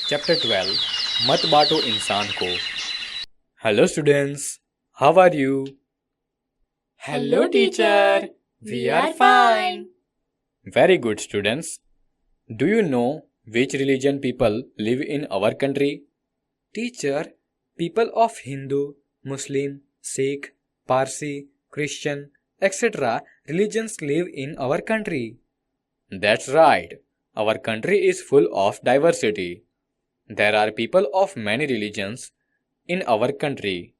Chapter 12 मत बांटो इंसान को। Hello students, how are you? Hello teacher, we are fine. Very good students. Do you know which religion people live in our country? Teacher, people of Hindu, Muslim, Sikh, Parsi, Christian, etc. religions live in our country. That's right. Our country is full of diversity. There are people of many religions in our country.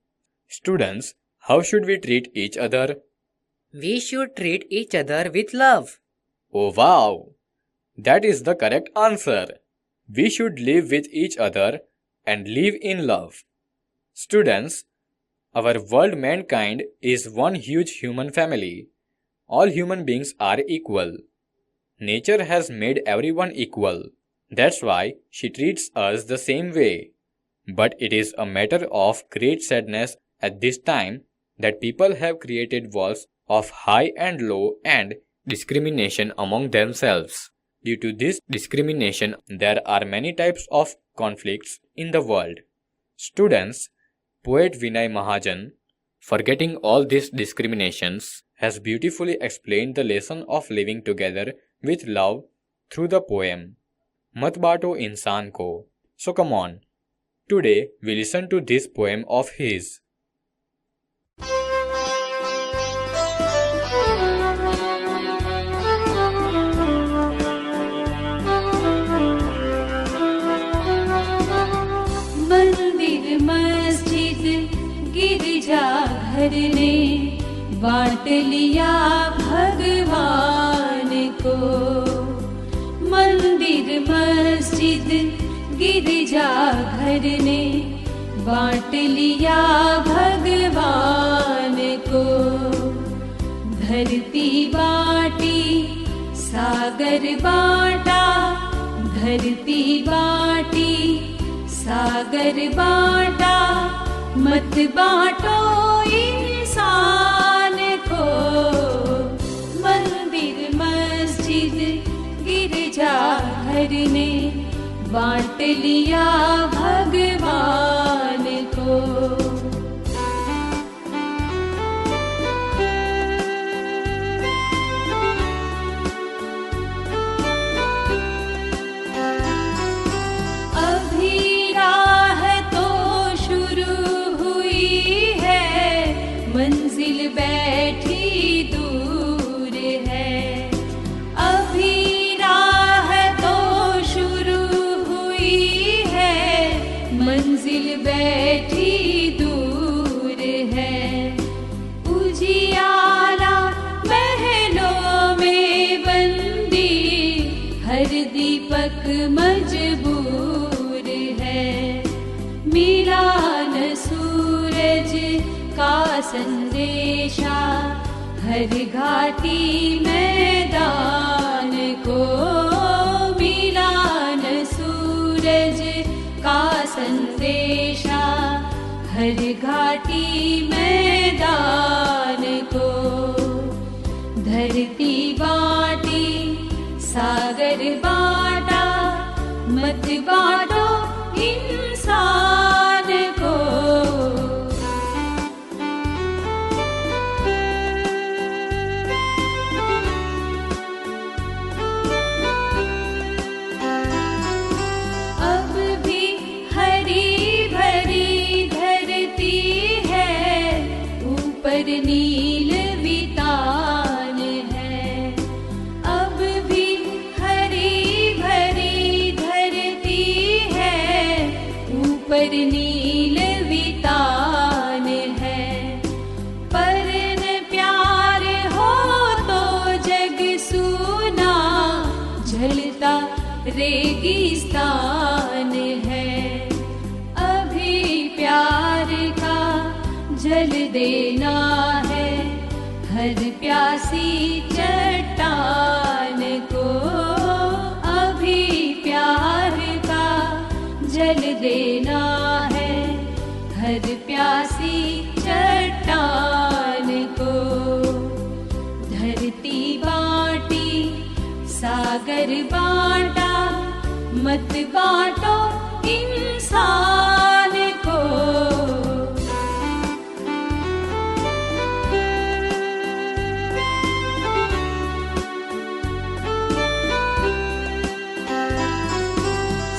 Students, how should we treat each other? We should treat each other with love. Oh wow! That is the correct answer. We should live with each other and live in love. Students, our world mankind is one huge human family. All human beings are equal. Nature has made everyone equal. That's why she treats us the same way. But it is a matter of great sadness at this time that people have created walls of high and low and discrimination among themselves. Due to this discrimination, there are many types of conflicts in the world. Students, poet Vinay Mahajan, forgetting all these discriminations, has beautifully explained the lesson of living together with love through the poem मत बांटो इंसान को. So come on, today we listen to this poem of his. मंदिर मस्जिद गिरजा घर ने बांट लिया भगवान को. मंदिर मस्जिद गिरजा घर ने बांट लिया भगवान को. धरती बांटी सागर बांटा, धरती बांटी सागर बांटा. मत बांटो इंसान को. मंदिर मस्जिद गिरजा घर ने बांट लिया भगवान को. अभी राह तो शुरू हुई है, मंजिल बैठी दूर है. अभी मंजिल बैठी दूर है. उजियाला महलों में बंदी, हर दीपक मजबूर है. मिला न सूरज का संदेशा, हर घाटी मैदान को. मिला न सूरज का संदेशा, हर घाटी मैदान को. धरती बांटी सागर बांटा, मत बांटो इंसान को. नील वितान है, अब भी हरी भरी धरती है. ऊपर नील वितान है. पर न प्यार हो तो जग सूना, जलता रेगिस्तान है. अभी प्यार का जल देना है हर प्यासी चट्टान को. अभी प्यार का जल देना है हर प्यासी चट्टान को. धरती बांटी सागर बांटा, मत बांटो इंसान को।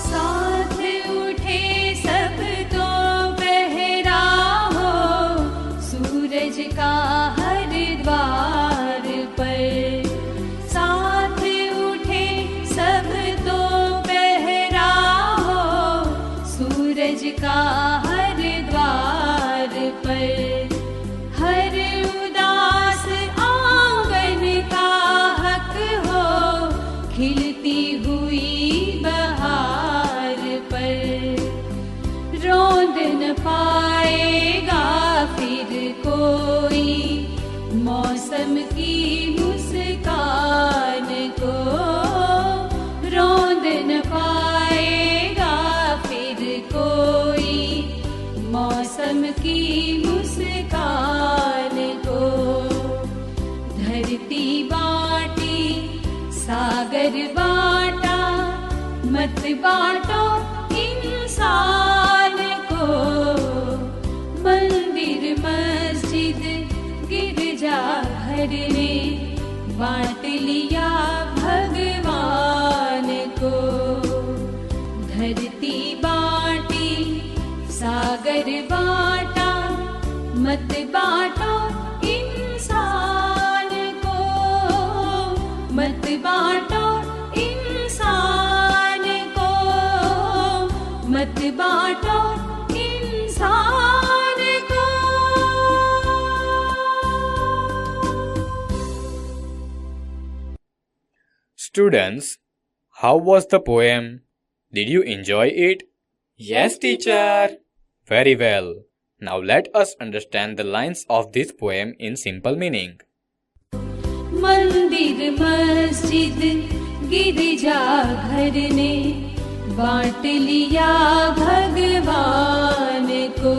साथ उठे सब तो पहरा हो, सूरज का हर द्वार पर। साथ उठे सब तो पहरा हो, सूरज का हर द्वार पर। हर उदास आंगन का हक हो, खिलती हुई बहार पर। रोंद न पाएगा फिर कोई मौसम की मुस्कान को। रोंद न पाएगा फिर कोई मौसम की मुस्कान को। धरती बाटी सागर बाटा, मत बाटो इंसान को। मंदिर मस्जिद गिरजा घर ने बांट लिया भगवान को। धरती बाटी सागर बाटा, मत बाटो इंसान को। मत बाटो इंसान को, मत बाटो इंसान को। Students, how was the poem? Did you enjoy it? Yes, teacher. Very well. Now let us understand the lines of this poem in simple meaning. मंदिर मस्जिद गिरजा घर ने बांट लिया भगवान को।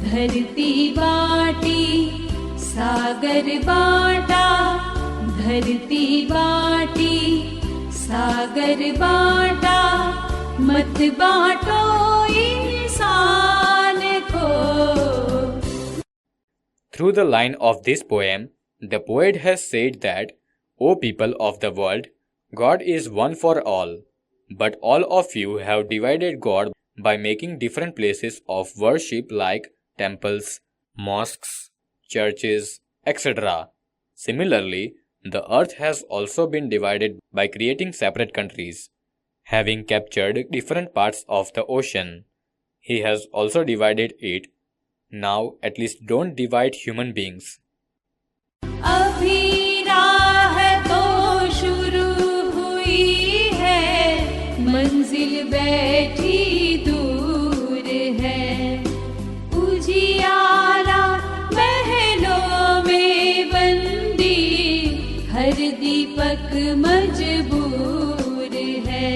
धरती बाटी सागर बाटा, धरती बाटी सागर बाटा, मत बाटो इंसान को। Through the line of this poem, the poet has said that, O people of the world, God is one for all, but all of you have divided God by making different places of worship like temples, mosques, churches, etc. Similarly, the earth has also been divided by creating separate countries. Having captured different parts of the ocean, He has also divided it. Now, at least don't divide human beings. अभी राह तो शुरू हुई है, मंजिल बैठी दूर है। उजियारा महलों में बंदी, हर दीपक मजबूर है।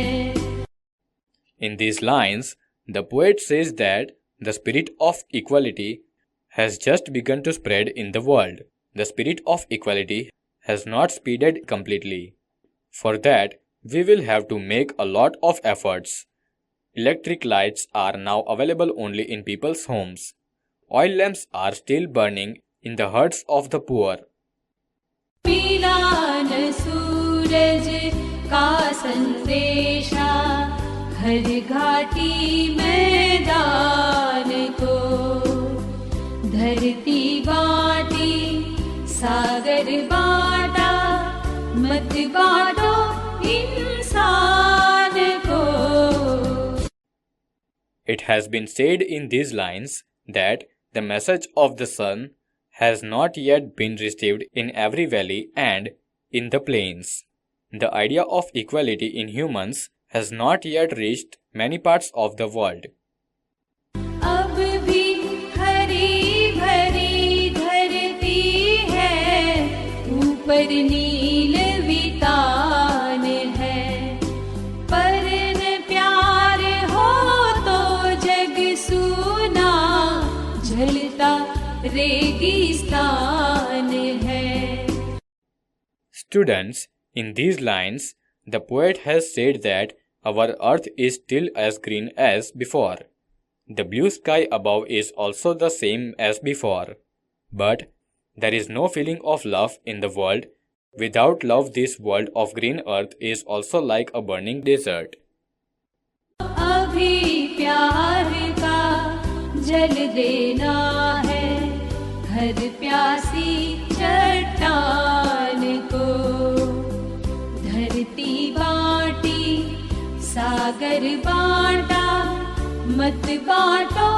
In these lines, the poet says that the spirit of equality has just begun to spread in the world. The spirit of equality has not spread completely. For that, we will have to make a lot of efforts. Electric lights are now available only in people's homes. Oil lamps are still burning in the hearts of the poor. मिला न सूरज का संदेशा, हर घाटी मैदान को। धरती बाटी सागर बाटा, मत बाटो इंसान को। It has been said in these lines that the message of the sun has not yet been received in every valley and in the plains. The idea of equality in humans has not yet reached many parts of the world. अब भी हरी भरी धरती है, ऊपर नील वितान है। पर न प्यार हो तो जग सूना, जलता रेगिस्तान है। Students, in these lines, the poet has said that our earth is still as green as before. The blue sky above is also the same as before. But there is no feeling of love in the world. Without love, this world of green earth is also like a burning desert. अभी प्यार का जल देना है हर प्यासी चट्टान को धरती बाटी सागर बाटा मत बाटो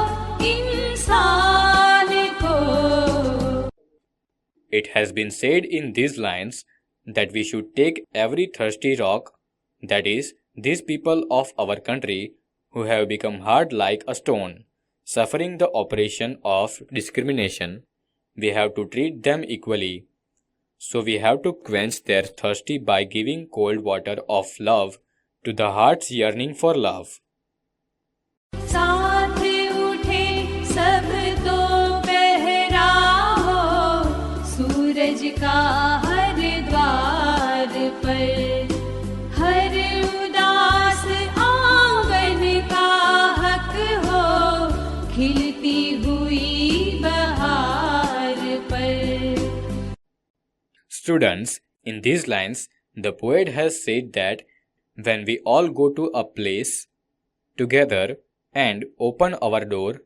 इंसान को. It has been said in these lines that we should take every thirsty rock, that is, these people of our country who have become hard like a stone, suffering the oppression of discrimination, we have to treat them equally. So we have to quench their thirsty by giving cold water of love to the hearts yearning for love. साथ उठे सब तो पहरा हो सूरज का हर द्वार पर हर उदास आंगन का हक हो खिलती हुई बहार पर. Students, in these lines, the poet has said that when we all go to a place together and open our door,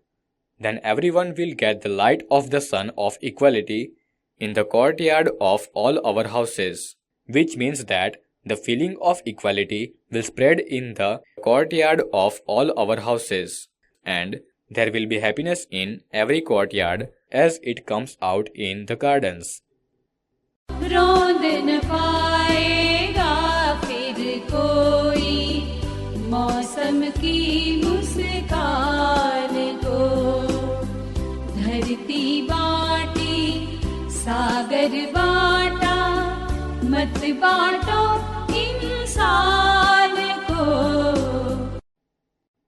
then everyone will get the light of the sun of equality in the courtyard of all our houses, which means that the feeling of equality will spread in the courtyard of all our houses, and there will be happiness in every courtyard as it comes out in the gardens. रोंद न पाएगा फिर कोई मौसम की मुस्कान को धरती बाटी सागर बाटा मत बाटो इंसान को.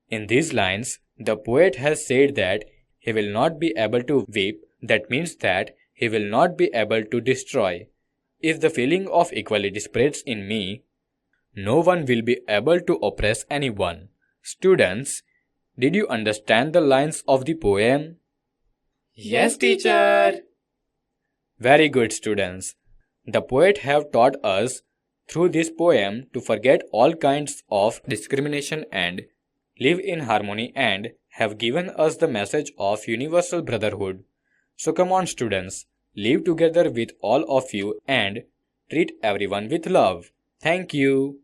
In these lines, the poet has said that he will not be able to weep, that means that he will not be able to destroy. If the feeling of equality spreads in me, no one will be able to oppress anyone. Students, did you understand the lines of the poem? Yes, teacher. Very good, students. The poet have taught us through this poem to forget all kinds of discrimination and live in harmony, and have given us the message of universal brotherhood. So come on, students, live together with all of you and treat everyone with love. Thank you.